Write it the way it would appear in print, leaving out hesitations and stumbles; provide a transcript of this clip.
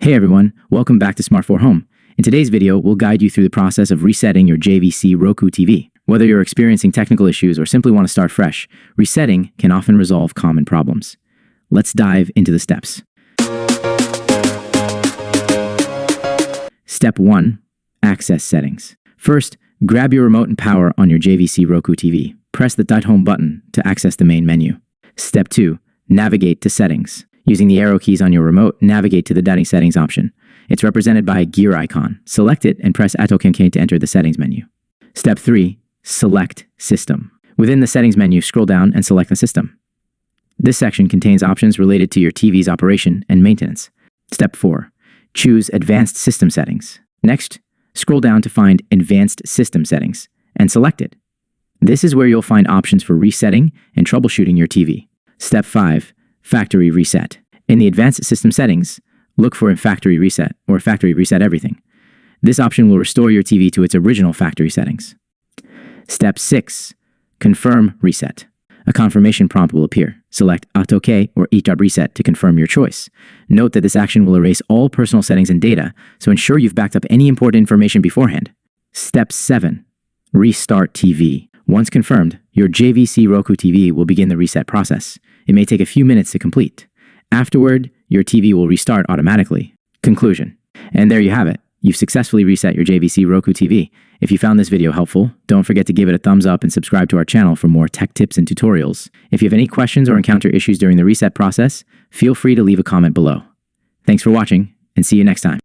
Hey everyone, welcome back to Smart 4 Home. In today's video, we'll guide you through the process of resetting your JVC Roku TV. Whether you're experiencing technical issues or simply want to start fresh, resetting can often resolve common problems. Let's dive into the steps. Step 1. Access settings. First, grab your remote and power on your JVC Roku TV. Press the Home button to access the main menu. Step 2. Navigate to settings. Using the arrow keys on your remote, navigate to the settings option. It's represented by a gear icon. Select it and press Atokenke to enter the settings menu. Step 3. Select System. Within the settings menu, scroll down and select the system. This section contains options related to your TV's operation and maintenance. Step 4. Choose Advanced System Settings. Next, scroll down to find Advanced System Settings and select it. This is where you'll find options for resetting and troubleshooting your TV. Step 5. Factory Reset. In the Advanced System Settings, look for Factory Reset or Factory Reset Everything. This option will restore your TV to its original factory settings. Step 6. Confirm Reset. A confirmation prompt will appear. Select Atoke or Reset to confirm your choice. Note that this action will erase all personal settings and data, so ensure you've backed up any important information beforehand. Step 7. Restart TV. Once confirmed, your JVC Roku TV will begin the reset process. It may take a few minutes to complete. Afterward, your TV will restart automatically. Conclusion. And there you have it. You've successfully reset your JVC Roku TV. If you found this video helpful, don't forget to give it a thumbs up and subscribe to our channel for more tech tips and tutorials. If you have any questions or encounter issues during the reset process, feel free to leave a comment below. Thanks for watching, and see you next time.